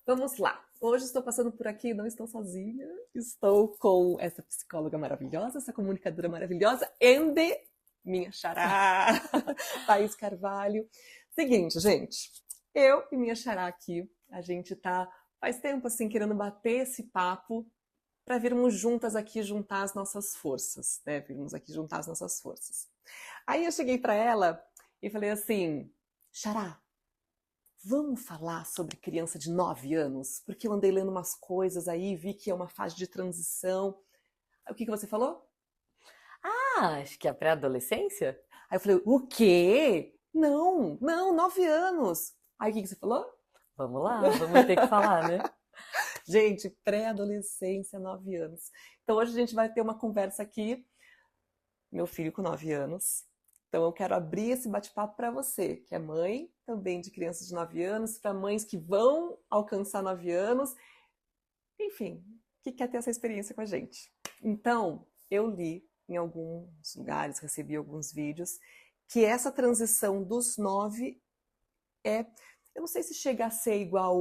Vamos lá. Hoje estou passando por aqui, não estou sozinha. Estou com essa psicóloga maravilhosa, essa comunicadora maravilhosa, minha xará, Thaís Carvalho. Seguinte, gente, eu e minha xará aqui, a gente tá faz tempo assim querendo bater esse papo para virmos juntas aqui juntar as nossas forças, né? Virmos aqui juntar as nossas forças. Aí eu cheguei para ela e falei assim, xará, vamos falar sobre criança de 9 anos? Porque eu andei lendo umas coisas aí, vi que é uma fase de transição. O que que você falou? Ah, acho que é a pré-adolescência? Aí eu falei, o quê? Não, não, 9 anos. Aí o que que você falou? Vamos lá, vamos ter que falar, né? Gente, pré-adolescência, 9 anos. Então hoje a gente vai ter uma conversa aqui, meu filho com 9 anos. Então eu quero abrir esse bate-papo para você, que é mãe também de crianças de 9 anos, para mães que vão alcançar 9 anos, enfim, que quer ter essa experiência com a gente. Então, eu li em alguns lugares, recebi alguns vídeos, que essa transição dos 9 é. Eu não sei se chega a ser igual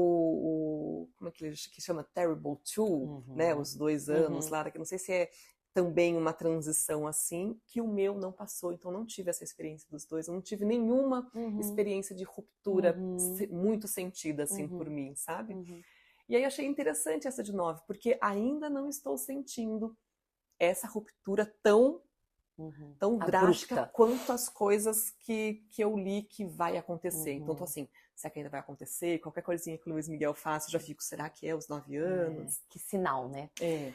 como é que chama? Terrible Two, né? Uhum, Os 2 anos uhum, lá, que eu não sei se é também uma transição assim, que o meu não passou, então não tive essa experiência dos dois, eu não tive nenhuma uhum, experiência de ruptura uhum, muito sentida assim por uhum, mim, sabe? uhum. E aí eu achei interessante essa de 9, porque ainda não estou sentindo essa ruptura Uhum. tão drástica Abrupta. quanto as coisas que eu li que vai acontecer. Então, tô Uhum. assim, será que ainda vai acontecer? Qualquer coisinha que o Luiz Miguel faça, eu já fico, será que é os 9 É, anos? que sinal, né? É.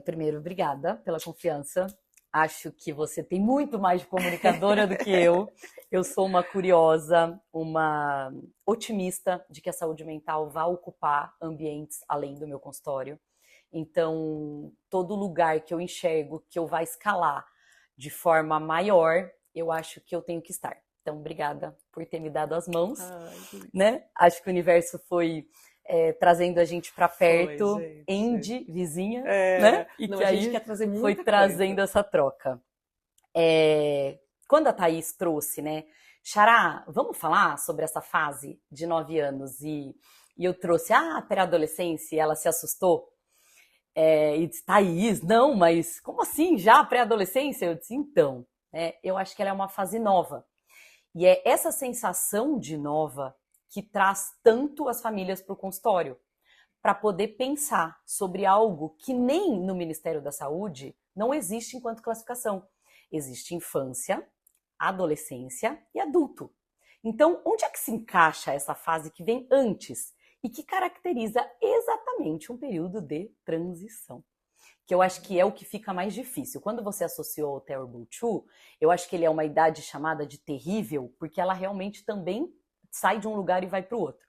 Primeiro, obrigada pela confiança. Acho que você tem muito mais de comunicadora do que eu. Eu sou uma curiosa, uma otimista de que a saúde mental vai ocupar ambientes além do meu consultório. Então, todo lugar que eu enxergo que eu vá escalar de forma maior, eu acho que eu tenho que estar. Então, obrigada por ter me dado as mãos, Ai, que isso. né? Acho que o universo foi trazendo a gente para Foi, perto, gente. Andy, vizinha, né? É, E não, que a gente aí quer trazer foi muita trazendo coisa. essa troca. Quando a Thaís trouxe, né? Xará, vamos falar sobre essa fase de 9 anos e eu trouxe a pré-adolescência e ela se assustou. E disse, Thaís, não, mas como assim já pré-adolescência? Eu disse, então, eu acho que ela é uma fase nova. E é essa sensação de nova que traz tanto as famílias para o consultório, para poder pensar sobre algo que nem no Ministério da Saúde não existe enquanto classificação. Existe infância, adolescência e adulto. Então, onde é que se encaixa essa fase que vem antes e que caracteriza exatamente um período de transição? Que eu acho que é o que fica mais difícil. Quando você associou ao Terrible Two, eu acho que ele é uma idade chamada de terrível, porque ela realmente também sai de um lugar e vai para o outro.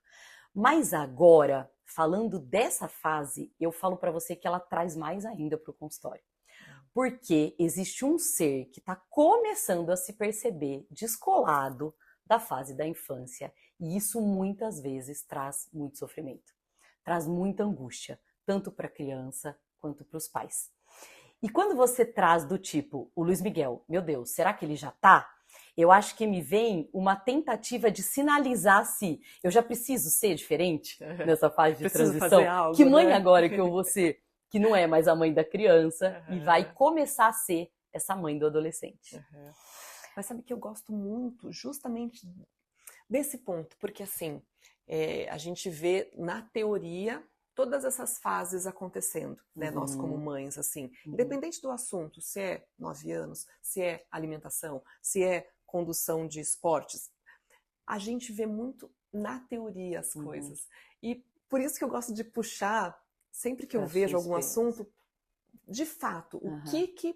Mas agora, falando dessa fase, eu falo para você que ela traz mais ainda para o consultório. Porque existe um ser que está começando a se perceber descolado da fase da infância, e isso muitas vezes traz muito sofrimento, traz muita angústia, tanto para a criança quanto para os pais. E quando você traz do tipo, o Luiz Miguel, meu Deus, será que ele já tá? Eu acho que me vem uma tentativa de sinalizar se eu já preciso ser diferente nessa fase de Preciso fazer transição. Que algo, mãe né? agora que eu vou ser, que não é mais a mãe da criança e vai Aham, começar a ser essa mãe do adolescente. aham. Mas sabe que eu gosto muito justamente desse ponto, porque assim, a gente vê na teoria todas essas fases acontecendo, né? Nós como Uhum, mães, assim, uhum, independente do assunto, se é 9 anos, se é alimentação, se é condução de esportes, a gente vê muito na teoria as uhum. coisas. E por isso que eu gosto de puxar, sempre que eu Pra sua vejo algum experiência. assunto, de fato, o Uhum, que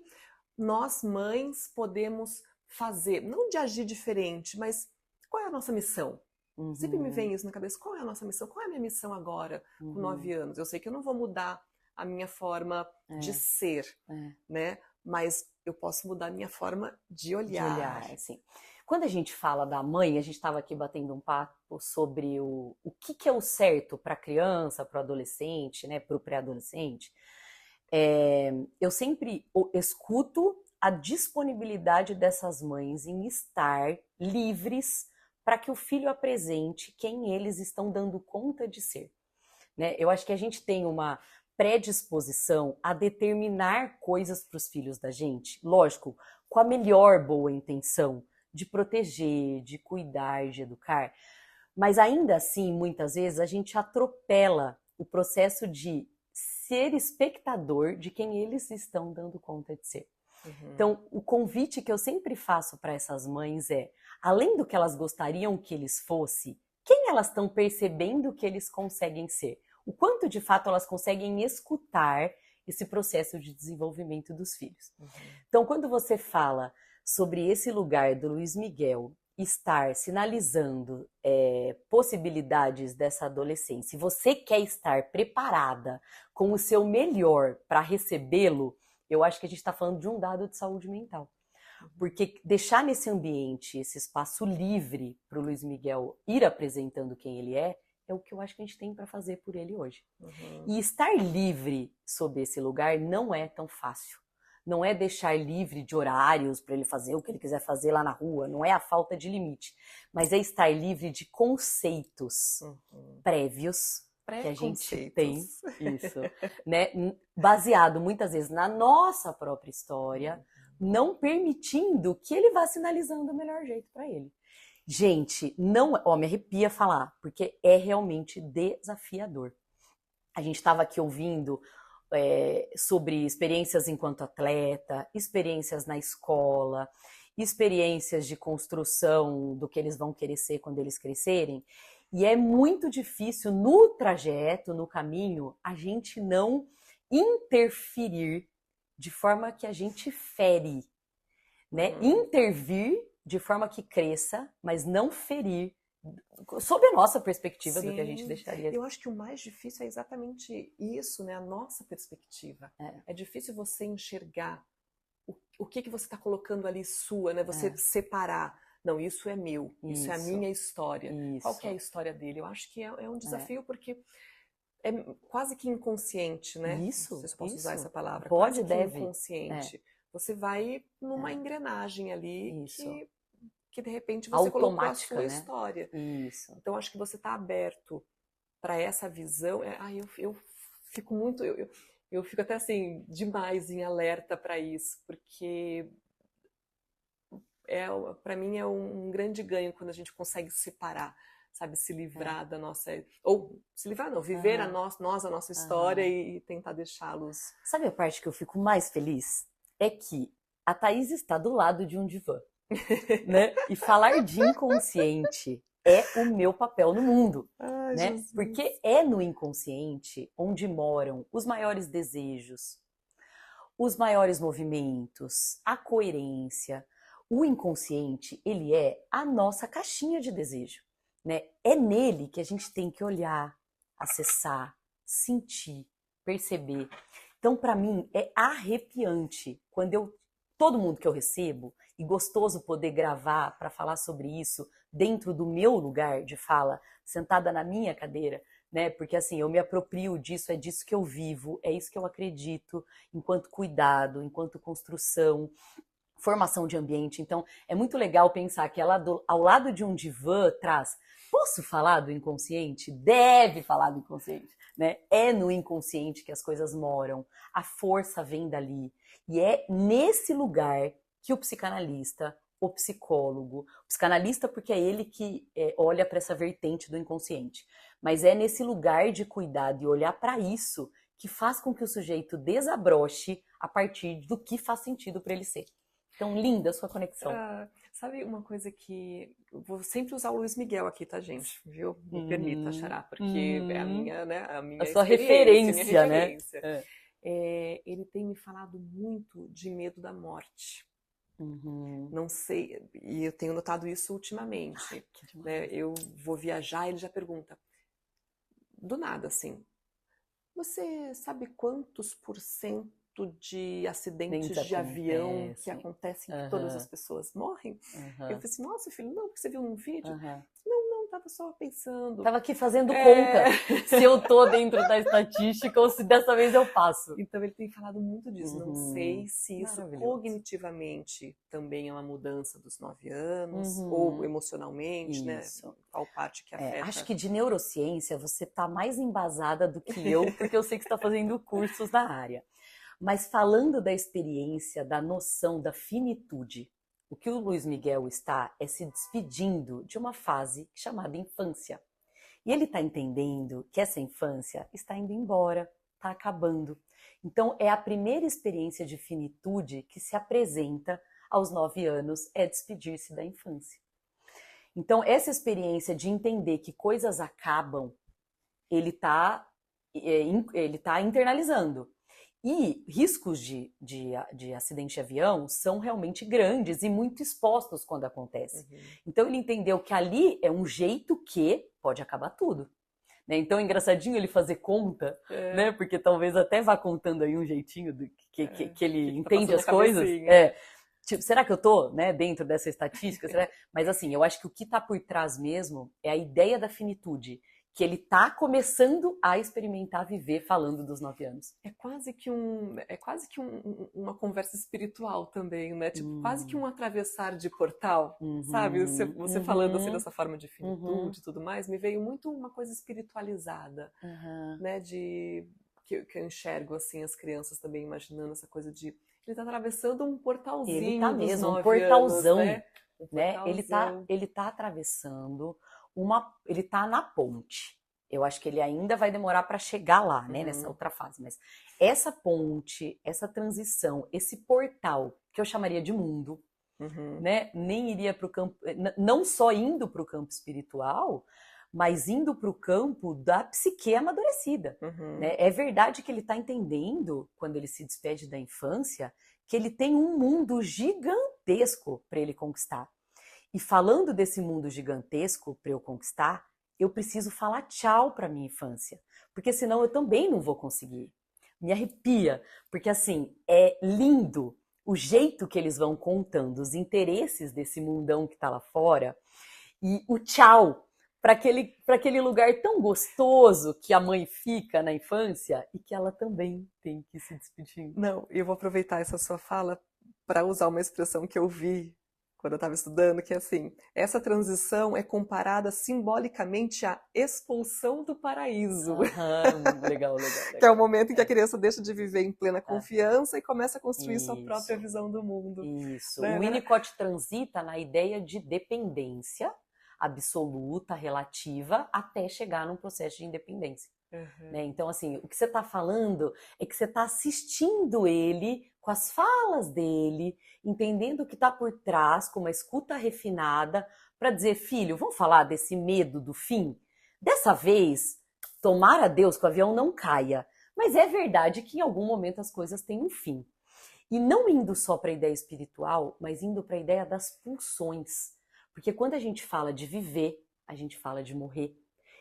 nós mães podemos fazer, não de agir diferente, mas qual é a nossa missão? Sempre me uhum, vem isso na cabeça, qual é a nossa missão? Qual é a minha missão agora, com uhum. 9 anos? Eu sei que eu não vou mudar a minha forma de É, ser, é. né? Mas eu posso mudar a minha forma de De olhar. olhar, assim. Quando a gente fala da mãe, a gente estava aqui batendo um papo sobre o que é o certo para a criança, para o adolescente, né, para o pré-adolescente. Eu sempre escuto a disponibilidade dessas mães em estar livres para que o filho apresente quem eles estão dando conta de ser. né? Eu acho que a gente tem uma predisposição a determinar coisas para os filhos da gente, lógico, com a melhor boa intenção de proteger, de cuidar, de educar, mas ainda assim, muitas vezes, a gente atropela o processo de ser espectador de quem eles estão dando conta de ser. Então, o convite que eu sempre faço para essas mães é, além do que elas gostariam que eles fossem, quem elas estão percebendo que eles conseguem ser? O quanto, de fato, elas conseguem escutar esse processo de desenvolvimento dos filhos. Então, quando você fala sobre esse lugar do Luiz Miguel estar sinalizando possibilidades dessa adolescência, e você quer estar preparada com o seu melhor para recebê-lo, eu acho que a gente está falando de um dado de saúde mental. Porque deixar nesse ambiente, esse espaço livre para o Luiz Miguel ir apresentando quem ele é o que eu acho que a gente tem para fazer por ele hoje. E estar livre sob esse lugar não é tão fácil. Não é deixar livre de horários para ele fazer o que ele quiser fazer lá na rua, não é a falta de limite, mas é estar livre de conceitos prévios que a gente tem, isso, né, baseado muitas vezes na nossa própria história, não permitindo que ele vá sinalizando o melhor jeito para ele. Gente, não, me arrepia falar, porque é realmente desafiador. A gente estava aqui ouvindo sobre experiências enquanto atleta, experiências na escola, experiências de construção do que eles vão querer ser quando eles crescerem. E é muito difícil no trajeto, no caminho, a gente não interferir de forma que a gente fere, né? Intervir de forma que cresça, mas não ferir, sob a nossa perspectiva. Sim, do que a gente deixaria. Eu acho que o mais difícil é exatamente isso, né? A nossa perspectiva. É difícil você enxergar o que você está colocando ali sua, né? Você separar. Não, isso é meu, isso é a minha história. Qual que é a história dele? Eu acho que é um desafio porque é quase que inconsciente, né? Isso. Não sei se eu posso usar essa palavra. Pode, quase deve. Que inconsciente. Você vai numa engrenagem ali que de repente você colocou a sua história. Isso. Então acho que você está aberto para essa visão. Eu fico muito, eu fico até assim demais em alerta para isso, porque para mim é um grande ganho quando a gente consegue separar, sabe, se livrar da nossa, ou se livrar não, viver a nossa história e tentar deixá-los. Sabe a parte que eu fico mais feliz? É que a Thaís está do lado de um divã. Né? E falar de inconsciente é o meu papel no mundo, né? Jesus. Porque é no inconsciente onde moram os maiores desejos, os maiores movimentos, a coerência. O inconsciente, ele é a nossa caixinha de desejo, né? É nele que a gente tem que olhar, acessar, sentir, perceber. Então, para mim, é arrepiante quando todo mundo que eu recebo, e gostoso poder gravar para falar sobre isso dentro do meu lugar de fala, sentada na minha cadeira, né? Porque assim, eu me aproprio disso, é disso que eu vivo, é isso que eu acredito, enquanto cuidado, enquanto construção, formação de ambiente. Então, é muito legal pensar que ao lado de um divã traz, posso falar do inconsciente? Deve falar do inconsciente, né? É no inconsciente que as coisas moram, a força vem dali. E é nesse lugar que o psicanalista, o psicanalista porque é ele que olha para essa vertente do inconsciente, mas é nesse lugar de cuidado e olhar para isso que faz com que o sujeito desabroche a partir do que faz sentido para ele ser. Então, linda a sua conexão. Sabe uma coisa que... Eu vou sempre usar o Luiz Miguel aqui, tá, gente? Viu? Me permita, Xará, porque é a minha, né? A minha sua referência, né? Ele tem me falado muito de medo da morte. Não sei, e eu tenho notado isso ultimamente. Né? Eu vou viajar e ele já pergunta, do nada, assim, você sabe quantos % de acidentes de avião que acontecem que todas as pessoas morrem? Eu falei assim, nossa, filho, não, porque você viu num vídeo? Não, tava só pensando. Tava aqui fazendo conta se eu tô dentro da estatística ou se dessa vez eu passo. Então ele tem falado muito disso. Não sei se isso Maravilhoso. cognitivamente também é uma mudança dos 9 anos, ou emocionalmente, né? Qual parte que afeta. Acho que de neurociência você tá mais embasada do que eu, porque eu sei que você está fazendo cursos na área. Mas falando da experiência, da noção da finitude, o que o Luiz Miguel está é se despedindo de uma fase chamada infância. E ele está entendendo que essa infância está indo embora, está acabando. Então, é a primeira experiência de finitude que se apresenta aos 9 anos, é despedir-se da infância. Então, essa experiência de entender que coisas acabam, ele está internalizando. E riscos de acidente de avião são realmente grandes e muito expostos quando acontece. Então ele entendeu que ali é um jeito que pode acabar tudo. Né? Então é engraçadinho ele fazer conta, né? Porque talvez até vá contando aí um jeitinho que ele entende as coisas. Tipo, será que eu tô, né, dentro dessa estatística? Mas assim, eu acho que o que está por trás mesmo é a ideia da finitude, que ele está começando a experimentar viver falando dos 9 anos. É quase que uma conversa espiritual também, né? Tipo, quase que um atravessar de portal, sabe? Você falando assim dessa forma de finitude e tudo mais, me veio muito uma coisa espiritualizada, né? Que eu enxergo assim as crianças também imaginando essa coisa de ele tá atravessando um portalzinho. Ele tá mesmo, um portalzão, anos, né? Ele tá atravessando ele tá na ponte. Eu acho que ele ainda vai demorar para chegar lá, né, nessa outra fase. Mas essa ponte, essa transição, esse portal, que eu chamaria de mundo, né, nem iria para o campo, não só indo para o campo espiritual, mas indo para o campo da psique amadurecida. Né? É verdade que ele está entendendo, quando ele se despede da infância, que ele tem um mundo gigantesco para ele conquistar. E falando desse mundo gigantesco para eu conquistar, eu preciso falar tchau para minha infância, porque senão eu também não vou conseguir. Me arrepia, porque assim, é lindo o jeito que eles vão contando os interesses desse mundão que está lá fora e o tchau para aquele lugar tão gostoso que a mãe fica na infância e que ela também tem que se despedir. Não, eu vou aproveitar essa sua fala para usar uma expressão que eu vi quando eu estava estudando, que é assim, essa transição é comparada simbolicamente à expulsão do paraíso. Legal. Que é o momento em que a criança deixa de viver em plena confiança e começa a construir sua própria visão do mundo. Isso. Né? O Winnicott transita na ideia de dependência absoluta, relativa, até chegar num processo de independência. Né? Então, assim, o que você está falando é que você está assistindo ele com as falas dele, entendendo o que está por trás, com uma escuta refinada, para dizer, filho, vamos falar desse medo do fim? Dessa vez, tomara a Deus que o avião não caia, mas é verdade que em algum momento as coisas têm um fim. E não indo só para a ideia espiritual, mas indo para a ideia das pulsões. Porque quando a gente fala de viver, a gente fala de morrer.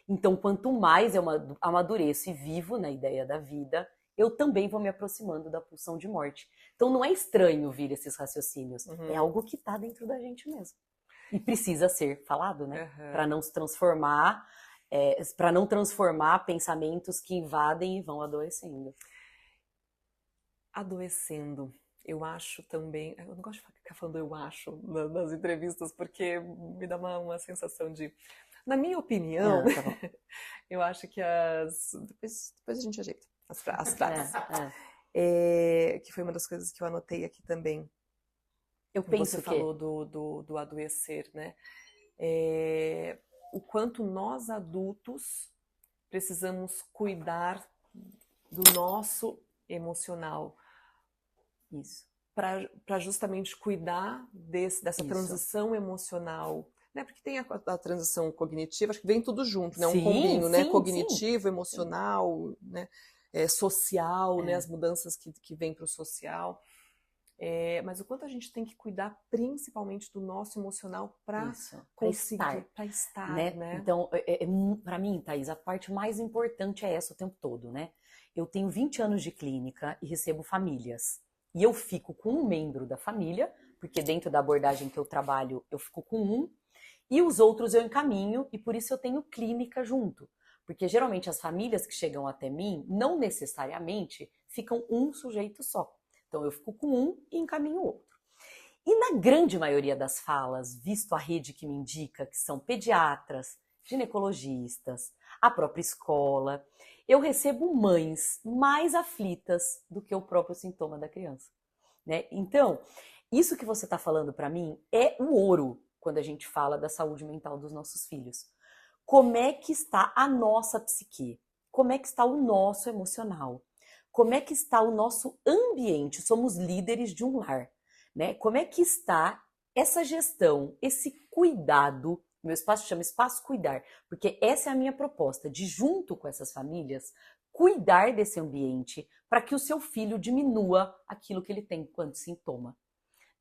Então, quanto mais eu amadureço e vivo na ideia da vida, eu também vou me aproximando da pulsão de morte. Então, não é estranho vir esses raciocínios. É algo que está dentro da gente mesmo. E precisa ser falado, né? Para não se transformar, para não transformar pensamentos que invadem e vão adoecendo. Adoecendo. Eu acho também... Eu não gosto de ficar falando eu acho nas entrevistas, porque me dá uma sensação de... Na minha opinião, eu acho que depois a gente ajeita as frases. Que foi uma das coisas que eu anotei aqui também. Eu penso Você falou do adoecer, né? O quanto nós adultos precisamos cuidar do nosso emocional. Isso. Para justamente cuidar dessa transição emocional. Né? Porque tem a transição cognitiva, acho que vem tudo junto, né? Um combinho, né? Cognitivo, emocional, né? Social, né? As mudanças que vêm para o social. Mas o quanto a gente tem que cuidar principalmente do nosso emocional para conseguir, para estar, né? Então, para mim, Thaís, a parte mais importante é essa o tempo todo, né? Eu tenho 20 anos de clínica e recebo famílias. E eu fico com um membro da família, porque dentro da abordagem que eu trabalho, eu fico com um, E os outros eu encaminho, e por isso eu tenho clínica junto. Porque geralmente as famílias que chegam até mim, não necessariamente ficam um sujeito só. Então eu fico com um e encaminho o outro. E na grande maioria das falas, visto a rede que me indica, que são pediatras, ginecologistas, a própria escola, eu recebo mães mais aflitas do que o próprio sintoma da criança, né? Então, isso que você está falando para mim é o ouro quando a gente fala da saúde mental dos nossos filhos. Como é que está a nossa psique? Como é que está o nosso emocional? Como é que está o nosso ambiente? Somos líderes de um lar, né? Como é que está essa gestão, esse cuidado? Meu espaço chama Espaço Cuidar, porque essa é a minha proposta, de junto com essas famílias, cuidar desse ambiente para que o seu filho diminua aquilo que ele tem enquanto sintoma,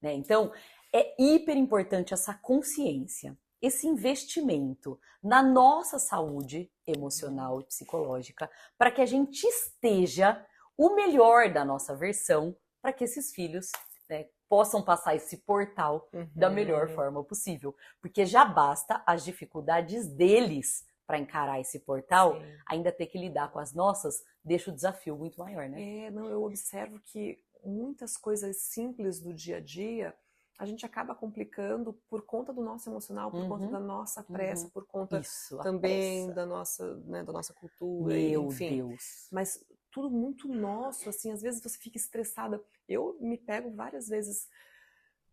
né? Então, é hiper importante essa consciência, esse investimento na nossa saúde emocional e psicológica, para que a gente esteja o melhor da nossa versão, para que esses filhos, né, possam passar esse portal da melhor forma possível. Porque já basta as dificuldades deles para encarar esse portal, sim, ainda ter que lidar com as nossas, deixa o desafio muito maior, né? Não, eu observo que muitas coisas simples do dia a dia a gente acaba complicando por conta do nosso emocional, por conta da nossa pressa, por conta também da nossa, né, da nossa cultura, meu enfim. Deus. Mas tudo muito nosso, assim, às vezes você fica estressada. Eu me pego várias vezes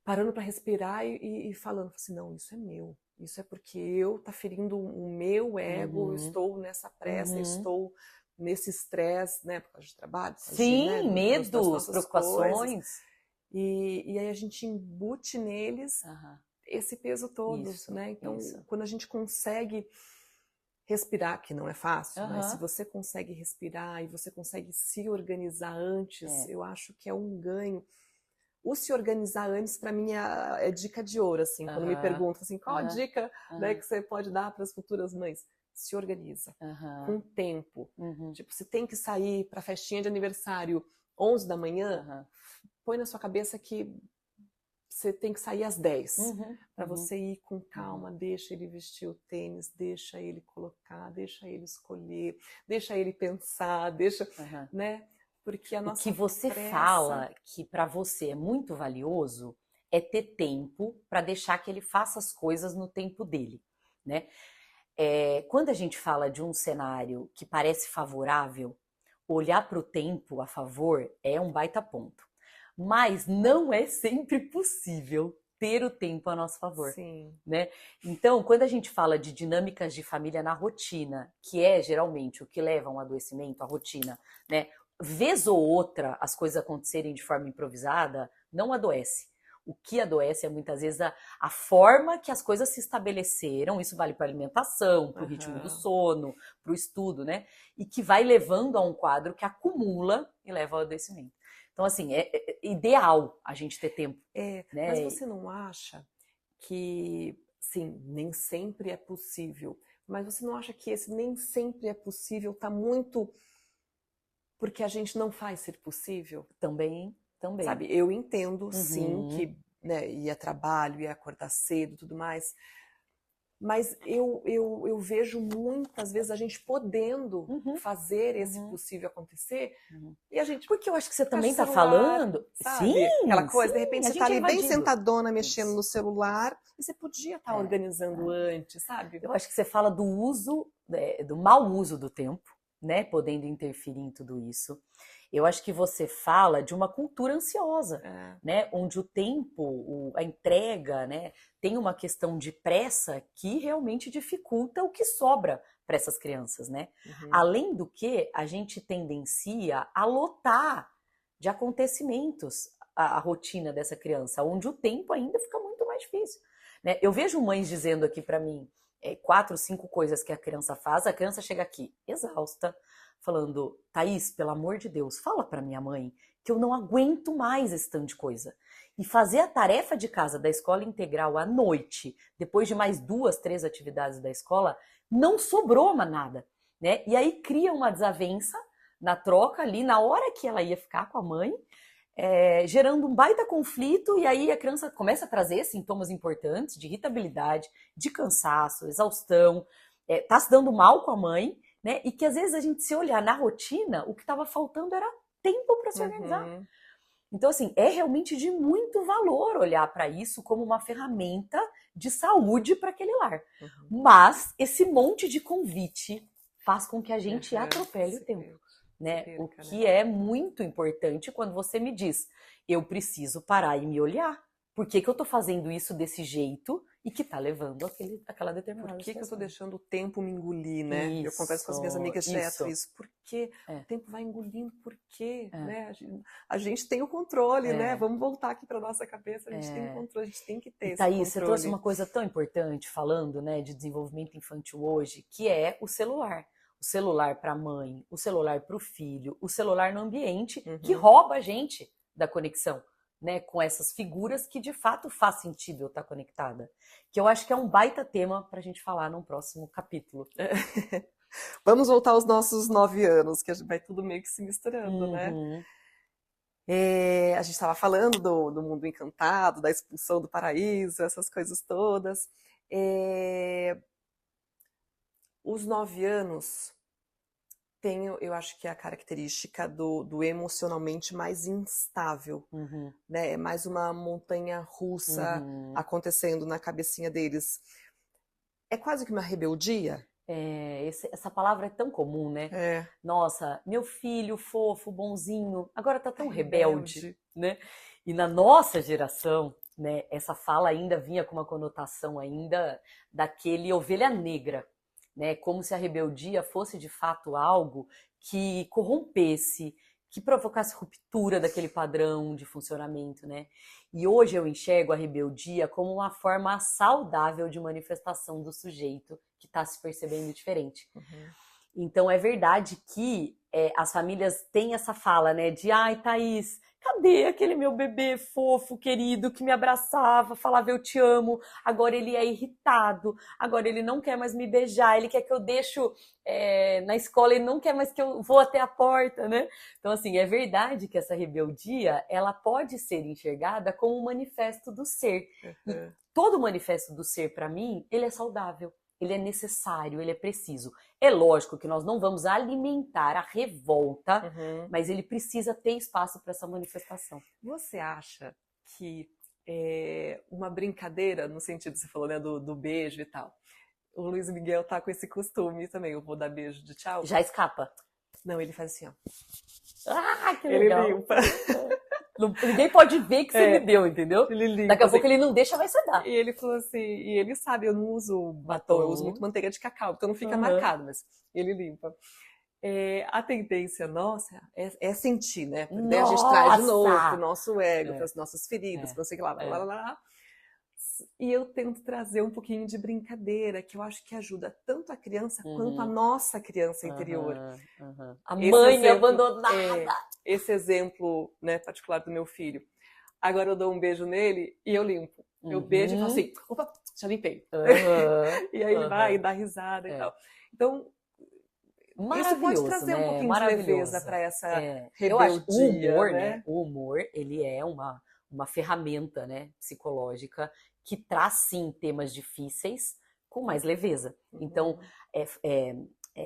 parando para respirar e falando assim, não, isso é meu. Isso é porque tá ferindo o meu ego, eu estou nessa pressa, estou nesse estresse, né, por causa de trabalho. Sim, né, medos, preocupações. Coisas. E aí a gente embute neles esse peso todo, né? Então, quando a gente consegue respirar, que não é fácil, mas se você consegue respirar e você consegue se organizar antes, eu acho que é um ganho. O se organizar antes, para mim, é dica de ouro, assim, quando me perguntam assim, qual a dica né, que você pode dar para as futuras mães? Se organiza, com tempo. Tipo, se tem que sair para festinha de aniversário 11 da manhã, põe na sua cabeça que você tem que sair às 10, para você ir com calma, deixa ele vestir o tênis, deixa ele colocar, deixa ele escolher, deixa ele pensar, deixa, né? Porque a nossa o que você fala que para você é muito valioso é ter tempo para deixar que ele faça as coisas no tempo dele, né? Quando a gente fala de um cenário que parece favorável, olhar para o tempo a favor é um baita ponto. Mas não é sempre possível ter o tempo a nosso favor. Sim. Né? Então, quando a gente fala de dinâmicas de família na rotina, que é geralmente o que leva a um adoecimento, a rotina, né? Vez ou outra as coisas acontecerem de forma improvisada, não adoece. O que adoece é muitas vezes a forma que as coisas se estabeleceram, isso vale para a alimentação, para o ritmo do sono, para o estudo, né? E que vai levando a um quadro que acumula e leva ao adoecimento. Então, assim, é ideal a gente ter tempo. Né? Mas você não acha que, sim, nem sempre é possível, mas você não acha que esse nem sempre é possível está muito porque a gente não faz ser possível? Também. Sabe, eu entendo, sim, que né, ia trabalho, ia acordar cedo e tudo mais, mas eu vejo muitas vezes a gente podendo fazer esse possível acontecer e a gente... Porque eu acho que você também está falando... Sabe? Sim, aquela coisa, de repente você está ali bem sentadona, mexendo no celular e você podia estar organizando antes, sabe? Eu acho que você fala do uso, do mau uso do tempo, né, podendo interferir em tudo isso. Eu acho que você fala de uma cultura ansiosa, né, onde o tempo, a entrega, né, tem uma questão de pressa que realmente dificulta o que sobra para essas crianças, né? Além do que, a gente tendencia a lotar de acontecimentos a rotina dessa criança, onde o tempo ainda fica muito mais difícil, né? Eu vejo mães dizendo aqui para mim 4, 5 coisas que a criança faz, a criança chega aqui exausta, falando, Thaís, pelo amor de Deus, fala para minha mãe que eu não aguento mais esse tanto de coisa. E fazer a tarefa de casa da escola integral à noite, depois de mais 2, 3 atividades da escola, não sobrou mais nada, né? E aí cria uma desavença na troca ali, na hora que ela ia ficar com a mãe, gerando um baita conflito, e aí a criança começa a trazer sintomas importantes de irritabilidade, de cansaço, exaustão, tá se dando mal com a mãe, né? E que às vezes a gente, se olhar na rotina, o que estava faltando era tempo para se organizar. Uhum. Então, assim, é realmente de muito valor olhar para isso como uma ferramenta de saúde para aquele lar. Uhum. Mas esse monte de convite faz com que a gente Uhum. atropele Se o tempo, perca, né? se O perca, que né? é muito importante quando você me diz, eu preciso parar e me olhar. Por que que eu tô fazendo isso desse jeito e que tá levando aquela Por determinada que que eu tô situação? deixando o tempo me engolir, né? Eu converso com as minhas Isso, amigas direto isso. isso. Por que o É, tempo vai engolindo? Por quê? é, Né? A gente tem o controle, né? é, Vamos voltar aqui para nossa cabeça. A gente tem o é. controle, a gente tem que ter E esse Thaís, você trouxe controle. uma coisa tão importante falando, né, de desenvolvimento infantil hoje, que é o celular. O celular para a mãe, o celular para o filho, o celular no ambiente, que Uhum. rouba a gente da conexão, né, com essas figuras que de fato faz sentido eu estar conectada. Que eu acho que é um baita tema para a gente falar num próximo capítulo. Vamos voltar aos nossos 9 anos, que a gente vai tudo meio que se misturando, né? Uhum, A gente estava falando do mundo encantado, da expulsão do paraíso, essas coisas todas. É, os 9 anos têm, eu acho que é a característica do emocionalmente mais instável, uhum, né? É mais uma montanha russa uhum. acontecendo na cabecinha deles. É quase que uma rebeldia. Essa palavra é tão comum, né? É, Nossa, meu filho fofo, bonzinho, agora tá tá tão rebelde, rebelde. né? E na nossa geração, né, essa fala ainda vinha com uma conotação ainda daquele ovelha negra, né? Como se a rebeldia fosse de fato algo que corrompesse, que provocasse ruptura daquele padrão de funcionamento, né? E hoje eu enxergo a rebeldia como uma forma saudável de manifestação do sujeito que está se percebendo diferente. Uhum. Então é verdade que as famílias têm essa fala, né? De ai, Thaís, cadê aquele meu bebê fofo, querido, que me abraçava, falava eu te amo, agora ele é irritado, agora ele não quer mais me beijar, ele quer que eu deixo na escola, ele não quer mais que eu vou até a porta, né? Então, assim, é verdade que essa rebeldia, ela pode ser enxergada como um manifesto do ser. E Uhum. todo manifesto do ser, para mim, ele é saudável. Ele é necessário, ele é preciso. É lógico que nós não vamos alimentar a revolta, Uhum. mas ele precisa ter espaço para essa manifestação. Você acha que uma brincadeira, no sentido, você falou, né, do beijo e tal. O Luiz Miguel tá com esse costume também, eu vou dar beijo de tchau. Já escapa. Não, ele faz assim, ó. Ah, que Ele legal. limpa. Ninguém pode ver que você me deu, entendeu? Ele limpa. Daqui a Assim. pouco ele não deixa, vai se dar. E ele falou assim, e ele sabe, eu não uso batom, eu uso muito manteiga de cacau, então não fica marcado, mas ele limpa. A tendência nossa é sentir, né? Porque daí a gente traz de novo pro Nossa! nosso ego, para as nossas feridas, para não sei o que lá, lá, lá, lá. E eu tento trazer um pouquinho de brincadeira, que eu acho que ajuda tanto a criança quanto a nossa criança interior. A Esse mãe exemplo, abandonada. esse exemplo, né, particular do meu filho. Agora eu dou um beijo nele e eu limpo. Eu beijo e falo assim, opa, já limpei. E aí ele vai e dá risada e tal. Então, isso pode trazer um pouquinho de leveza para essa rebeldia, eu acho o humor, né? O humor, ele é uma ferramenta, né, psicológica que traz sim temas difíceis com mais leveza. Então,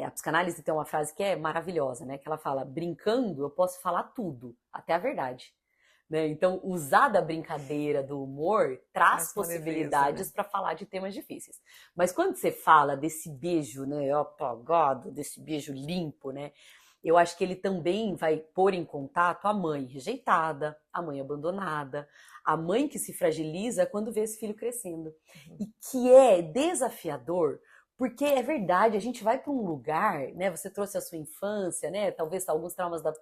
a psicanálise tem uma frase que é maravilhosa, né, que ela fala: brincando eu posso falar tudo, até a verdade. Né? Então, usar da brincadeira, do humor, traz possibilidades, né, para falar de temas difíceis. Mas quando você fala desse beijo, né, apagado, desse beijo limpo, né, eu acho que ele também vai pôr em contato a mãe rejeitada, a mãe abandonada, a mãe que se fragiliza quando vê esse filho crescendo. E que é desafiador, porque é verdade, a gente vai para um lugar, né? Você trouxe a sua infância, né? Talvez alguns traumas da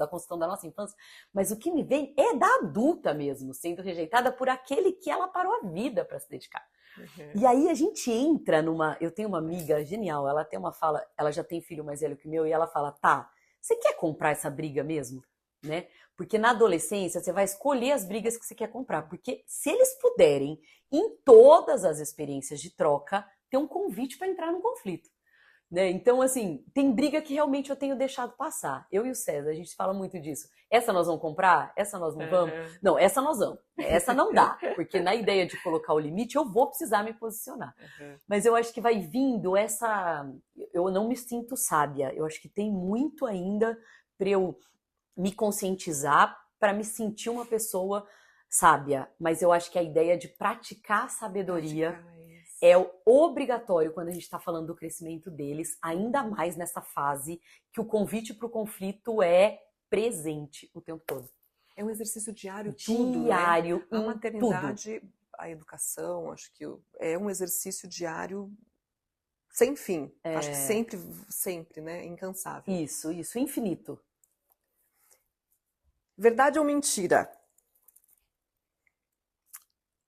construção da nossa infância, mas o que me vem é da adulta mesmo, sendo rejeitada por aquele que ela parou a vida para se dedicar. E aí a gente entra numa... Eu tenho uma amiga genial, ela tem uma fala, ela já tem filho mais velho que o meu, e ela fala: tá, você quer comprar essa briga mesmo? Né? Porque na adolescência você vai escolher as brigas que você quer comprar, porque se eles puderem, em todas as experiências de troca, ter um convite para entrar num conflito. Né? Então, assim, tem briga que realmente eu tenho deixado passar. Eu e o César, a gente fala muito disso. Essa nós vamos comprar? Essa nós não vamos? Uhum. Não, essa nós vamos. Essa não dá. Porque na ideia de colocar o limite, eu vou precisar me posicionar. Uhum. Mas eu acho que vai vindo essa... Eu não me sinto sábia. Eu acho que tem muito ainda para eu me conscientizar, para me sentir uma pessoa sábia. Mas eu acho que a ideia de praticar a sabedoria é obrigatório quando a gente está falando do crescimento deles, ainda mais nessa fase que o convite para o conflito é presente o tempo todo. É um exercício diário, tudo, Diário, né? A maternidade, tudo. a educação, acho que é um exercício diário sem fim. Acho que sempre, né? Incansável. Isso, infinito. Verdade ou mentira?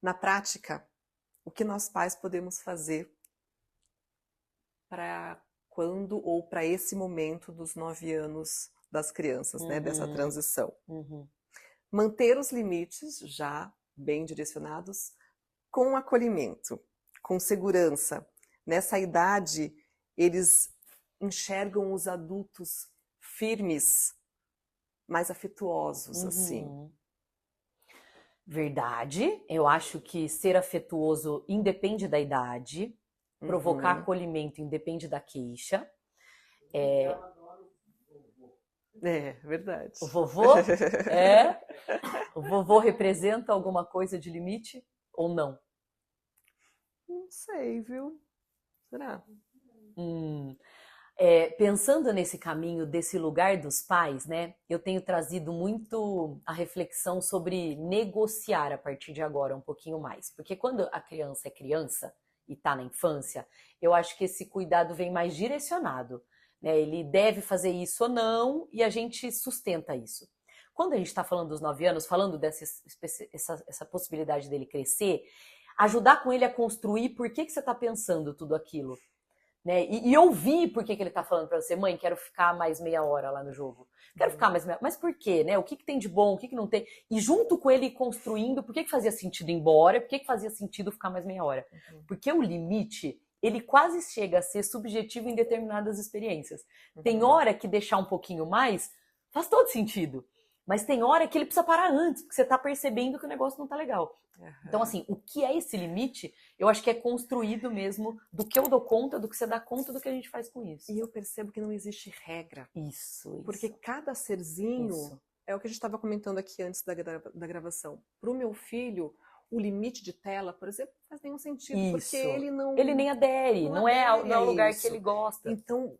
Na prática, o que nós pais podemos fazer para quando ou para esse momento dos 9 anos das crianças, né? Dessa transição. Manter os limites já bem direcionados com acolhimento, com segurança. Nessa idade, eles enxergam os adultos firmes, mais afetuosos, assim. Verdade. Eu acho que ser afetuoso independe da idade. Provocar acolhimento independe da queixa. Verdade. O vovô o vovô representa alguma coisa de limite ou não? Não sei, viu? Será? Pensando nesse caminho desse lugar dos pais, né? Eu tenho trazido muito a reflexão sobre negociar a partir de agora um pouquinho mais. Porque quando a criança é criança e está na infância, eu acho que esse cuidado vem mais direcionado. Né? Ele deve fazer isso ou não e a gente sustenta isso. Quando a gente está falando dos 9 anos, falando essa possibilidade dele crescer, ajudar com ele a construir por que você está pensando tudo aquilo. Né? E ouvir por que ele está falando para você, mãe, quero ficar mais meia hora lá no jogo. Quero ficar mais meia hora. Mas por quê? Né? O que tem de bom, o que não tem? E junto com ele construindo, por que fazia sentido ir embora? Por que fazia sentido ficar mais meia hora? Porque o limite, ele quase chega a ser subjetivo em determinadas experiências. Tem hora que deixar um pouquinho mais faz todo sentido. Mas tem hora que ele precisa parar antes, porque você está percebendo que o negócio não está legal. Então, assim, o que é esse limite, eu acho que é construído mesmo do que eu dou conta, do que você dá conta, do que a gente faz com isso. E eu percebo que não existe regra. Isso. Porque cada serzinho, é o que a gente estava comentando aqui antes da gravação. Para o meu filho, o limite de tela, por exemplo, não faz nenhum sentido, porque ele não... Ele nem adere, não é o lugar que ele gosta. Então,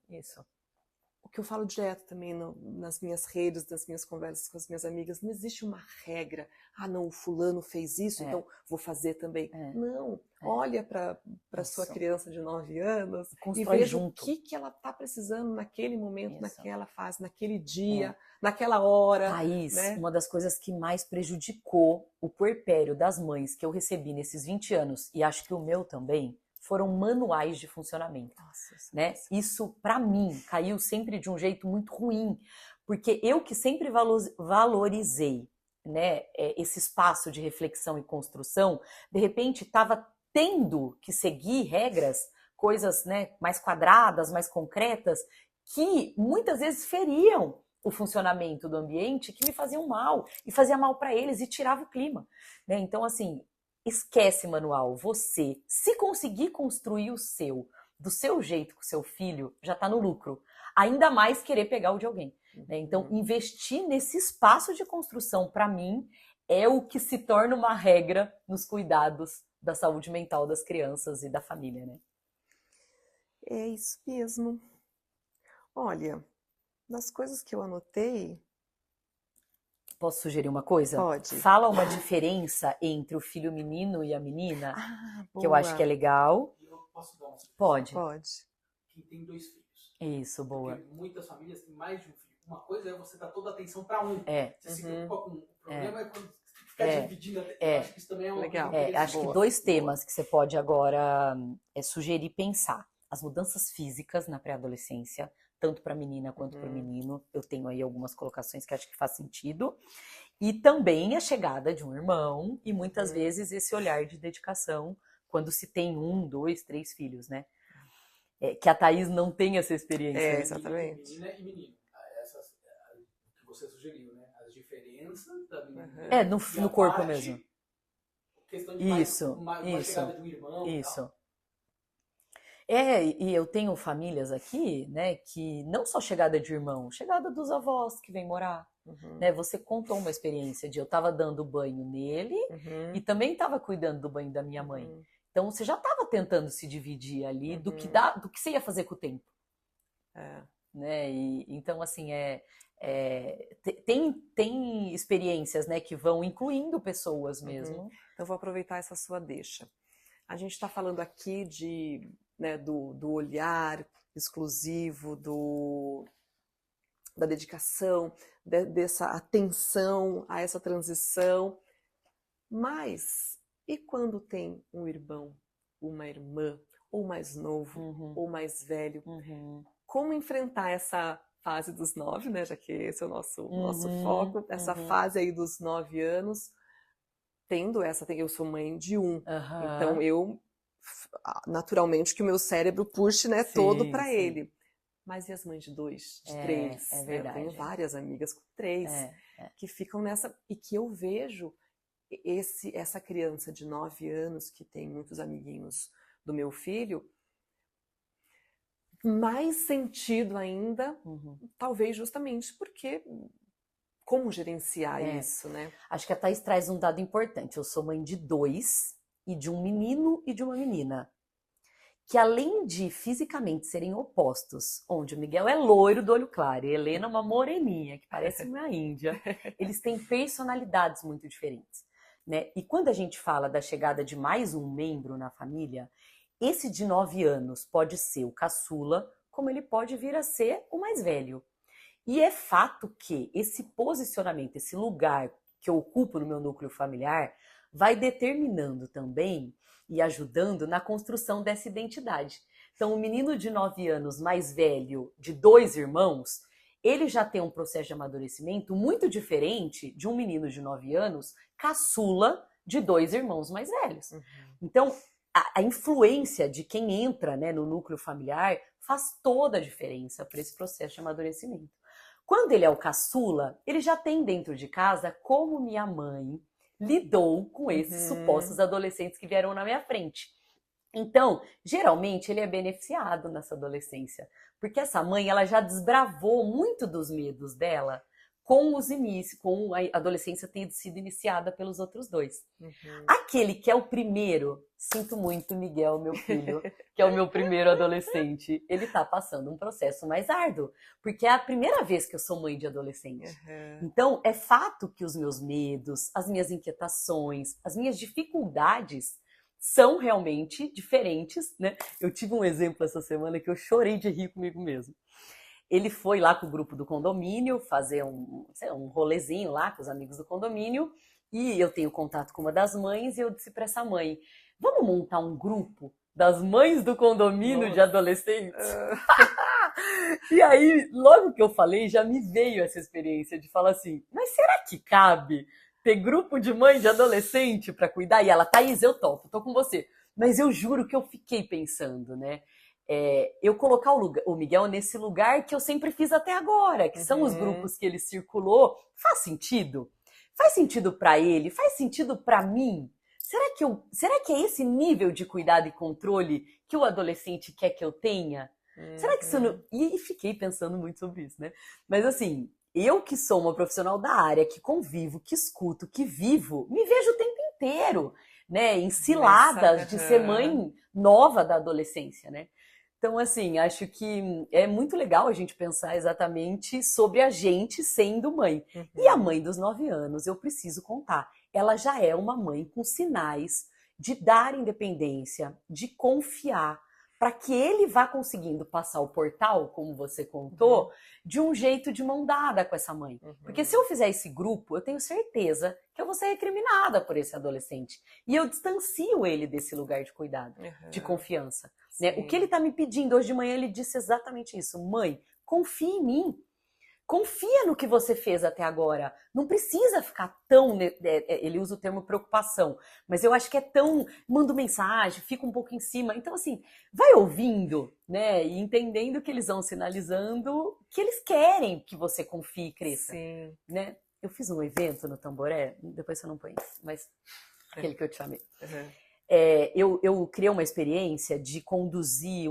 o que eu falo direto também nas minhas redes, nas minhas conversas com as minhas amigas, não existe uma regra. Ah, não, o fulano fez isso, então vou fazer também. Não, olha para sua criança de 9 anos e veja junto. O que ela está precisando naquele momento, naquela fase, naquele dia, naquela hora. Thaís, né? Uma das coisas que mais prejudicou o puerpério das mães que eu recebi nesses 20 anos, e acho que o meu também, foram manuais de funcionamento. Né? Isso, para mim, caiu sempre de um jeito muito ruim, porque eu que sempre valorizei, né, esse espaço de reflexão e construção, de repente estava tendo que seguir regras, coisas, né, mais quadradas, mais concretas, que muitas vezes feriam o funcionamento do ambiente, que me faziam mal, e fazia mal para eles e tirava o clima. Né? Então, assim, esquece manual. Você, se conseguir construir o seu, do seu jeito com o seu filho, já está no lucro. Ainda mais querer pegar o de alguém. Né? Então, investir nesse espaço de construção, para mim, é o que se torna uma regra nos cuidados da saúde mental das crianças e da família, né? É isso mesmo. Olha, das coisas que eu anotei... Posso sugerir uma coisa? Pode. Fala uma diferença entre o filho menino e a menina, que eu acho que é legal. Eu posso dar um... Pode. Quem tem 2 filhos. Isso, boa. Porque muitas famílias têm mais de um filho. Uma coisa é você dar toda a atenção para um. Você se preocupa com o problema é quando fica dividindo a atenção. Acho que isso também é uma legal. Acho que 2 temas que você pode agora sugerir pensar. As mudanças físicas na pré-adolescência, tanto para menina quanto para menino. Eu tenho aí algumas colocações que acho que faz sentido. E também a chegada de um irmão e muitas vezes esse olhar de dedicação quando se tem 1, 2, 3 filhos, né? que a Thaís não tem essa experiência. Exatamente. Menina e menino. Essas que você sugeriu, né? As diferenças da menina. No corpo mesmo. Questão de Isso. chegada de um irmão. Isso. E eu tenho famílias aqui, né, que não só chegada de irmão, chegada dos avós que vêm morar. Né? Você contou uma experiência de eu estava dando banho nele e também estava cuidando do banho da minha mãe. Então você já estava tentando se dividir ali do que você ia fazer com o tempo. Né? Então, assim, tem experiências, né, que vão incluindo pessoas mesmo. Então, vou aproveitar essa sua deixa. A gente está falando aqui do olhar exclusivo, da dedicação, dessa atenção a essa transição. Mas, e quando tem um irmão, uma irmã, ou mais novo, ou mais velho? Como enfrentar essa fase dos 9, né? Já que esse é o nosso foco, essa fase aí dos 9 anos, eu sou mãe de 1. Então, naturalmente, que o meu cérebro puxe, né, todo para ele. Mas e as mães de 2, de 3? É verdade. Eu tenho várias amigas com 3 que ficam nessa, e que eu vejo essa criança de 9 anos, que tem muitos amiguinhos do meu filho, mais sentido ainda, talvez justamente porque como gerenciar isso, né? Acho que a Thaís traz um dado importante. Eu sou mãe de 2, e de um menino e de uma menina, que além de fisicamente serem opostos, onde o Miguel é loiro do olho claro e a Helena é uma moreninha, que parece uma índia, eles têm personalidades muito diferentes, né? E quando a gente fala da chegada de mais um membro na família, esse de 9 anos pode ser o caçula, como ele pode vir a ser o mais velho. E é fato que esse posicionamento, esse lugar que eu ocupo no meu núcleo familiar, vai determinando também e ajudando na construção dessa identidade. Então, o menino de 9 anos mais velho, de 2 irmãos, ele já tem um processo de amadurecimento muito diferente de um menino de 9 anos, caçula, de 2 irmãos mais velhos. Então, a influência de quem entra, né, no núcleo familiar faz toda a diferença para esse processo de amadurecimento. Quando ele é o caçula, ele já tem dentro de casa como minha mãe lidou com esses supostos adolescentes que vieram na minha frente. Então, geralmente, ele é beneficiado nessa adolescência, porque essa mãe ela já desbravou muito dos medos dela com com a adolescência tendo sido iniciada pelos outros 2. Aquele que é o primeiro, sinto muito, Miguel, meu filho, que é o meu primeiro adolescente, ele tá passando um processo mais árduo, porque é a primeira vez que eu sou mãe de adolescente. Então, é fato que os meus medos, as minhas inquietações, as minhas dificuldades são realmente diferentes, né? Eu tive um exemplo essa semana que eu chorei de rir comigo mesmo. Ele foi lá com o grupo do condomínio fazer um rolezinho lá com os amigos do condomínio, e eu tenho contato com uma das mães, e eu disse para essa mãe, vamos montar um grupo das mães do condomínio de adolescentes? E aí, logo que eu falei, já me veio essa experiência de falar assim, mas será que cabe ter grupo de mãe de adolescente para cuidar? E ela, Thaís, eu topo, tô com você. Mas eu juro que eu fiquei pensando, né? Eu colocar o Miguel nesse lugar que eu sempre fiz até agora, que são os grupos que ele circulou, faz sentido? Faz sentido para ele? Faz sentido para mim? Será que é esse nível de cuidado e controle que o adolescente quer que eu tenha? Será que isso não... E fiquei pensando muito sobre isso, né? Mas assim, eu que sou uma profissional da área, que convivo, que escuto, que vivo, me vejo o tempo inteiro, né? Em ciladas de ser mãe nova da adolescência, né? Então, assim, acho que é muito legal a gente pensar exatamente sobre a gente sendo mãe. E a mãe dos 9 anos, eu preciso contar, ela já é uma mãe com sinais de dar independência, de confiar, para que ele vá conseguindo passar o portal, como você contou, de um jeito de mão dada com essa mãe. Porque se eu fizer esse grupo, eu tenho certeza que eu vou ser recriminada por esse adolescente. E eu distancio ele desse lugar de cuidado, de confiança. Né? O que ele está me pedindo hoje de manhã, ele disse exatamente isso. Mãe, confie em mim. Confia no que você fez até agora. Não precisa ficar tão... Ele usa o termo preocupação, mas eu acho que é tão... Manda mensagem, fica um pouco em cima. Então, assim, vai ouvindo, né? E entendendo que eles vão sinalizando que eles querem que você confie e cresça. Sim. Né? Eu fiz um evento no Tamboré, depois você não põe isso, mas aquele que eu te chamei. Eu criei uma experiência de conduzir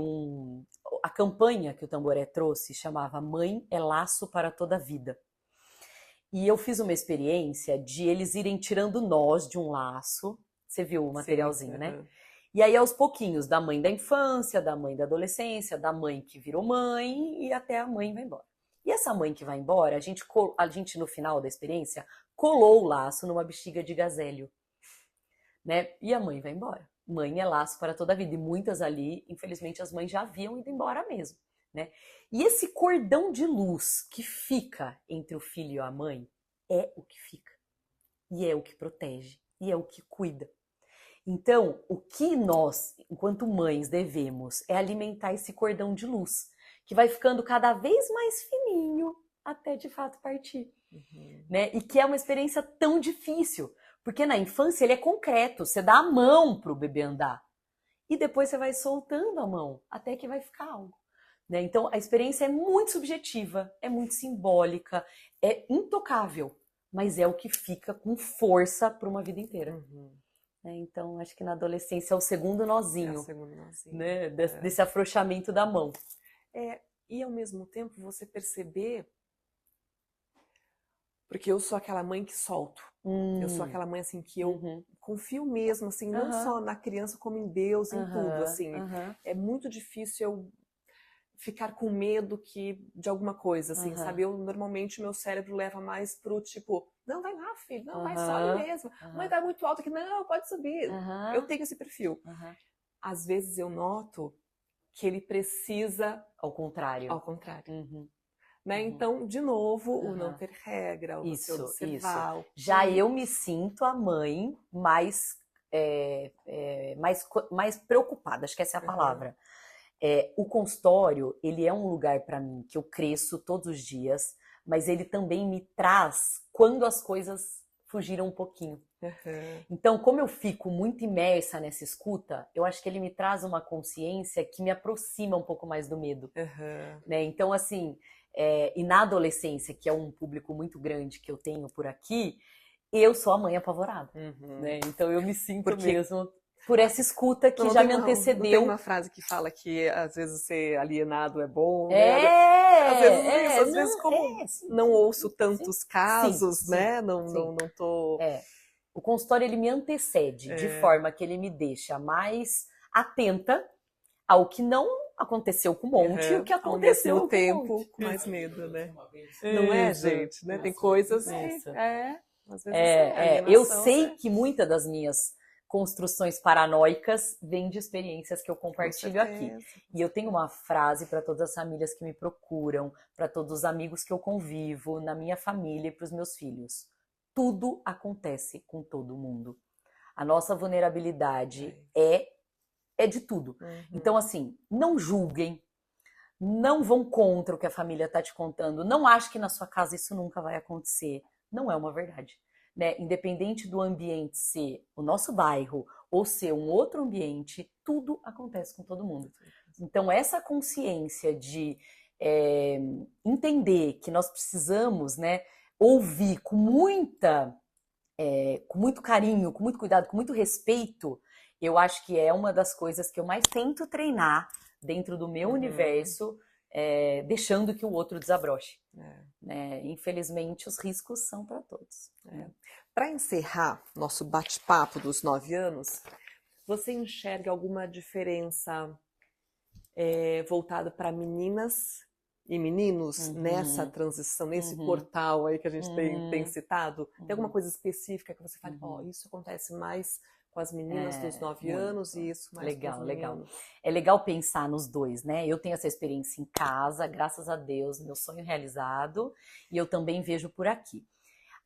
a campanha que o Tamboré trouxe chamava Mãe é Laço para Toda a Vida. E eu fiz uma experiência de eles irem tirando nós de um laço. Você viu o materialzinho, né? E aí, aos pouquinhos, da mãe da infância, da mãe da adolescência, da mãe que virou mãe e até a mãe vai embora. E essa mãe que vai embora, a gente no final da experiência, colou o laço numa bexiga de gazélio. Né? E a mãe vai embora. Mãe é laço para toda a vida. E muitas ali, infelizmente, as mães já haviam ido embora mesmo. Né? E esse cordão de luz que fica entre o filho e a mãe é o que fica. E é o que protege. E é o que cuida. Então, o que nós, enquanto mães, devemos é alimentar esse cordão de luz, que vai ficando cada vez mais fininho até de fato partir. Né? E que é uma experiência tão difícil. Porque na infância ele é concreto, você dá a mão para o bebê andar. E depois você vai soltando a mão, até que vai ficar algo. Né? Então a experiência é muito subjetiva, é muito simbólica, é intocável, mas é o que fica com força para uma vida inteira. Né? Então acho que na adolescência é o segundo nozinho, né? Desse afrouxamento da mão. E ao mesmo tempo você perceber... Porque eu sou aquela mãe que solto. Eu sou aquela mãe, assim, que eu confio mesmo, assim, não só na criança, como em Deus, em tudo, assim. É muito difícil eu ficar com medo de alguma coisa, assim, sabe? Normalmente, o meu cérebro leva mais pro tipo, não, vai lá, filho, não, vai, sobe mesmo. Mãe, tá muito alto aqui, não, pode subir. Eu tenho esse perfil. Às vezes eu noto que ele precisa... Ao contrário. Né? Então, de novo, o não ter regra, o você observar. Isso. Já eu me sinto a mãe mais preocupada, acho que essa é a palavra. O consultório, ele é um lugar para mim que eu cresço todos os dias, mas ele também me traz quando as coisas fugiram um pouquinho. Então, como eu fico muito imersa nessa escuta, eu acho que ele me traz uma consciência que me aproxima um pouco mais do medo. Né? Então, assim... e na adolescência, que é um público muito grande que eu tenho por aqui, eu sou a mãe apavorada. Né? Então eu me sinto mesmo por essa escuta que já me antecedeu. Não tem uma frase que fala que às vezes ser alienado é bom, né? Às vezes como não ouço tantos casos, né? Não tô... O consultório, ele me antecede de forma que ele me deixa mais atenta ao que não aconteceu com um monte, o que aconteceu ao mesmo tempo com mais medo, né? Não é, gente? Né? Tem coisas que... às vezes eu sei que muitas das minhas construções paranoicas vêm de experiências que eu compartilho aqui. E eu tenho uma frase para todas as famílias que me procuram, para todos os amigos que eu convivo, na minha família e para os meus filhos. Tudo acontece com todo mundo. A nossa vulnerabilidade é de tudo. Então, assim, não julguem, não vão contra o que a família está te contando, não ache que na sua casa isso nunca vai acontecer. Não é uma verdade. Né? Independente do ambiente ser o nosso bairro ou ser um outro ambiente, tudo acontece com todo mundo. Então, essa consciência de entender que nós precisamos, né, ouvir com muito carinho, com muito cuidado, com muito respeito, eu acho que é uma das coisas que eu mais tento treinar dentro do meu universo, deixando que o outro desabroche. Né? Infelizmente, os riscos são para todos. Para encerrar nosso bate-papo dos 9 anos, você enxerga alguma diferença voltada para meninas e meninos nessa transição, nesse portal aí que a gente tem citado? Tem alguma coisa específica que você fala, isso acontece mais com as meninas dos 9 anos e isso mais com os meninos? Legal. É legal pensar nos dois, né? Eu tenho essa experiência em casa, graças a Deus, meu sonho realizado, e eu também vejo por aqui.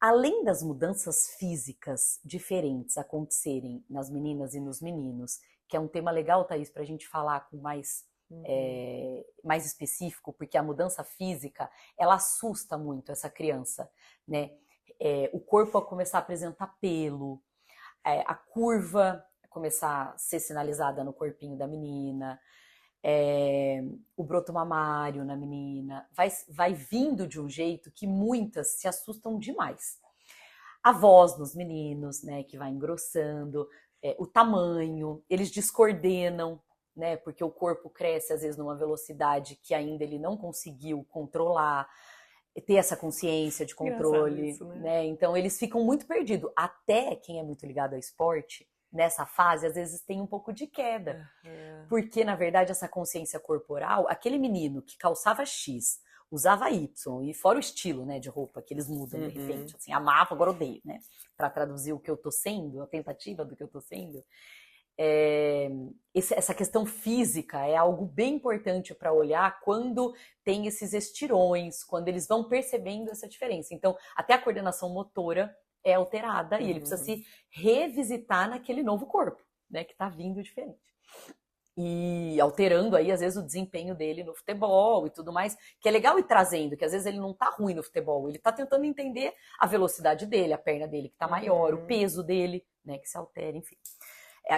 Além das mudanças físicas diferentes acontecerem nas meninas e nos meninos, que é um tema legal, Thaís, para a gente falar com mais mais específico, porque a mudança física, ela assusta muito essa criança, né? O corpo vai começar a apresentar pelo, a curva começar a ser sinalizada no corpinho da menina, o broto mamário na menina, vai vindo de um jeito que muitas se assustam demais. A voz nos meninos, né, que vai engrossando, o tamanho, eles descoordenam, né, porque o corpo cresce às vezes numa velocidade que ainda ele não conseguiu controlar, ter essa consciência de controle, isso, né? Então eles ficam muito perdidos. Até quem é muito ligado ao esporte, nessa fase, às vezes tem um pouco de queda. Porque, na verdade, essa consciência corporal, aquele menino que calçava X, usava Y, e fora o estilo, né, de roupa que eles mudam de repente, assim, amava, agora odeio, né? Para traduzir o que eu tô sendo, a tentativa do que eu tô sendo. Essa questão física é algo bem importante para olhar quando tem esses estirões, quando eles vão percebendo essa diferença. Então, até a coordenação motora é alterada e ele precisa se revisitar naquele novo corpo, né, que está vindo diferente. E alterando aí, às vezes, o desempenho dele no futebol e tudo mais, que é legal ir trazendo, que às vezes ele não tá ruim no futebol, ele tá tentando entender a velocidade dele, a perna dele que tá maior, o peso dele, né, que se altera, enfim.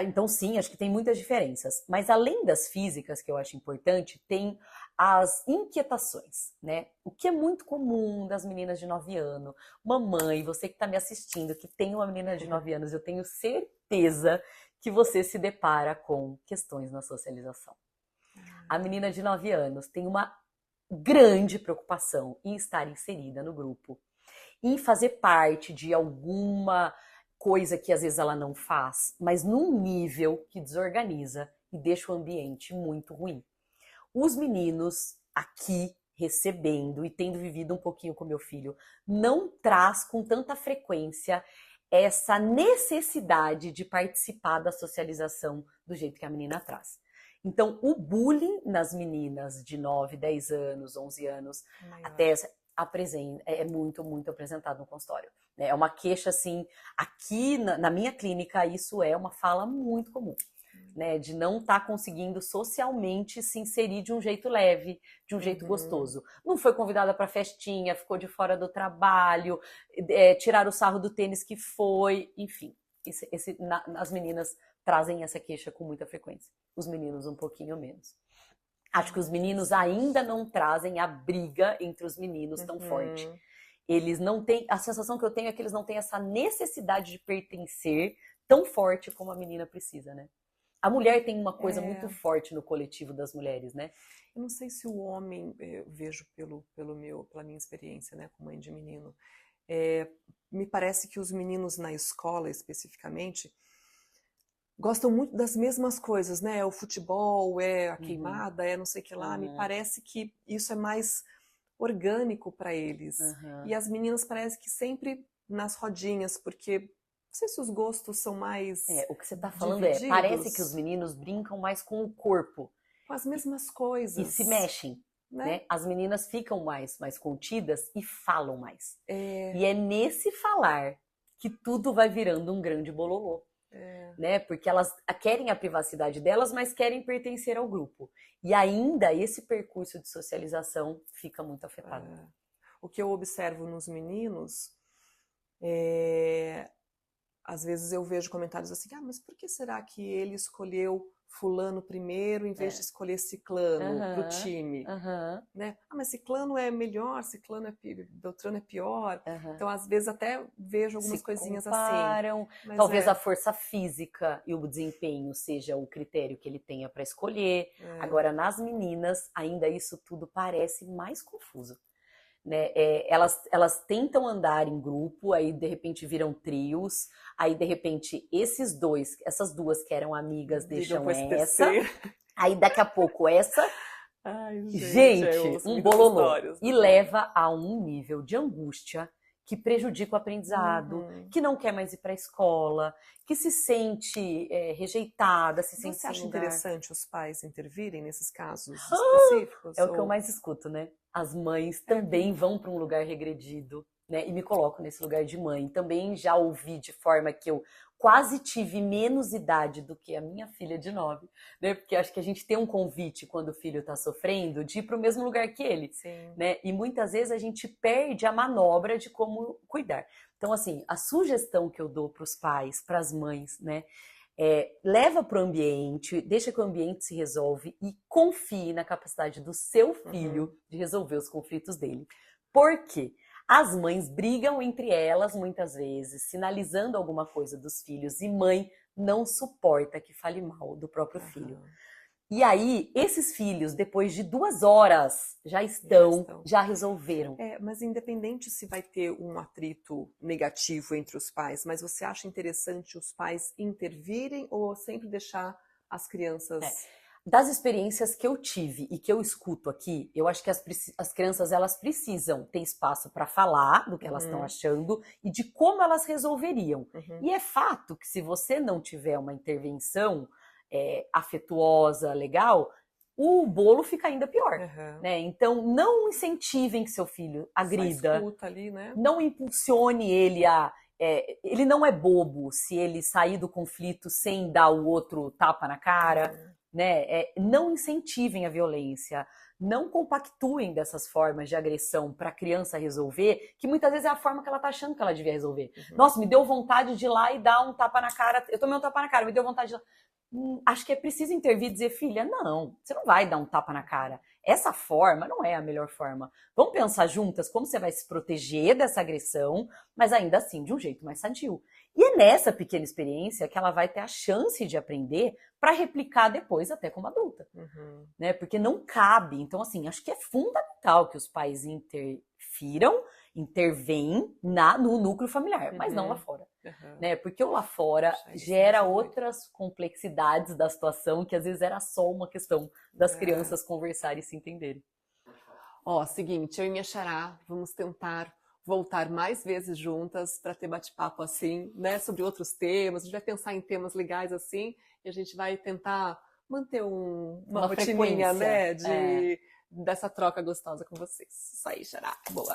Então, sim, acho que tem muitas diferenças. Mas além das físicas, que eu acho importante, tem as inquietações, né? O que é muito comum das meninas de 9 anos. Mamãe, você que está me assistindo, que tem uma menina de 9 anos, eu tenho certeza que você se depara com questões na socialização. A menina de 9 anos tem uma grande preocupação em estar inserida no grupo, em fazer parte de alguma coisa que às vezes ela não faz, mas num nível que desorganiza e deixa o ambiente muito ruim. Os meninos aqui recebendo e tendo vivido um pouquinho com meu filho, não traz com tanta frequência essa necessidade de participar da socialização do jeito que a menina traz. Então, o bullying nas meninas de 9, 10 anos, 11 anos, até é muito, muito apresentado no consultório. É uma queixa, assim, aqui na minha clínica, isso é uma fala muito comum, né, de não estar conseguindo socialmente se inserir de um jeito leve, de um jeito gostoso. Não foi convidada para festinha, ficou de fora do trabalho, tiraram o sarro do tênis que foi, enfim. As meninas trazem essa queixa com muita frequência, os meninos um pouquinho menos. Acho que os meninos ainda não trazem a briga entre os meninos tão forte. Eles não têm, a sensação que eu tenho é que eles não têm essa necessidade de pertencer tão forte como a menina precisa, né? A mulher tem uma coisa muito forte no coletivo das mulheres, né? Eu não sei se o homem, eu vejo pela minha experiência, né, como mãe de menino, me parece que os meninos na escola, especificamente, gostam muito das mesmas coisas, né? O futebol, a queimada, não sei o que lá. Me parece que isso é mais orgânico para eles. E as meninas parece que sempre nas rodinhas, porque não sei se os gostos são mais o que você está falando divididos. Parece que os meninos brincam mais com o corpo. Com as mesmas coisas. E se mexem. Né? As meninas ficam mais contidas e falam mais. E é nesse falar que tudo vai virando um grande bololô. Né? Porque elas querem a privacidade delas, mas querem pertencer ao grupo. E ainda esse percurso de socialização fica muito afetado. O que eu observo nos meninos, às vezes eu vejo comentários assim, mas por que será que ele escolheu fulano primeiro em vez de escolher ciclano pro time? Né? Mas ciclano é melhor, Beltrano é pior. Então, às vezes, até vejo algumas coisinhas comparam, assim. Talvez a força física e o desempenho seja o critério que ele tenha para escolher. Agora, nas meninas, ainda isso tudo parece mais confuso. Né? Elas tentam andar em grupo, aí de repente viram trios, aí de repente essas duas que eram amigas deixam essa, aí daqui a pouco essa, gente um bololô, e leva a um nível de angústia que prejudica o aprendizado, que não quer mais ir para a escola, que se sente rejeitada, se sente sem lugar. Você acha interessante os pais intervirem nesses casos específicos? É o que eu mais escuto, né? As mães também vão para um lugar regredido, né? E me coloco nesse lugar de mãe. Também já ouvi de forma que eu quase tive menos idade do que a minha filha de 9, né? Porque acho que a gente tem um convite quando o filho está sofrendo de ir para o mesmo lugar que ele, Sim. né? E muitas vezes a gente perde a manobra de como cuidar. Então, assim, a sugestão que eu dou para os pais, para as mães, né? Leva para o ambiente, deixa que o ambiente se resolve e confie na capacidade do seu filho de resolver os conflitos dele. Por quê? As mães brigam entre elas muitas vezes, sinalizando alguma coisa dos filhos, e mãe não suporta que fale mal do próprio filho. E aí, esses filhos, depois de 2 horas, já resolveram. Mas independente se vai ter um atrito negativo entre os pais, mas você acha interessante os pais intervirem ou sempre deixar as crianças... Das experiências que eu tive e que eu escuto aqui, eu acho que as crianças elas precisam ter espaço para falar do que elas estão achando e de como elas resolveriam. E é fato que se você não tiver uma intervenção afetuosa, legal, o bolo fica ainda pior. Né? Então, não incentivem que seu filho agrida. Só escuta ali, né? Não impulsione ele a... ele não é bobo se ele sair do conflito sem dar o outro tapa na cara. Né? Não incentivem a violência, não compactuem dessas formas de agressão para a criança resolver, que muitas vezes é a forma que ela está achando que ela devia resolver. Nossa, me deu vontade de ir lá e dar um tapa na cara, eu tomei um tapa na cara, me deu vontade de ir lá. Acho que é preciso intervir e dizer, filha, não, você não vai dar um tapa na cara. Essa forma não é a melhor forma. Vamos pensar juntas como você vai se proteger dessa agressão, mas ainda assim de um jeito mais sadio. E é nessa pequena experiência que ela vai ter a chance de aprender para replicar depois até como adulta. Né? Porque não cabe. Então, assim, acho que é fundamental que os pais intervêm no núcleo familiar, mas não lá fora. Né? Porque o lá fora gera outras complexidades da situação que às vezes era só uma questão das crianças conversarem e se entenderem. Seguinte, eu e minha xará vamos tentar voltar mais vezes juntas para ter bate-papo assim, né, sobre outros temas. A gente vai pensar em temas legais assim e a gente vai tentar manter uma rotininha, né, dessa troca gostosa com vocês. Isso aí, xará. Boa.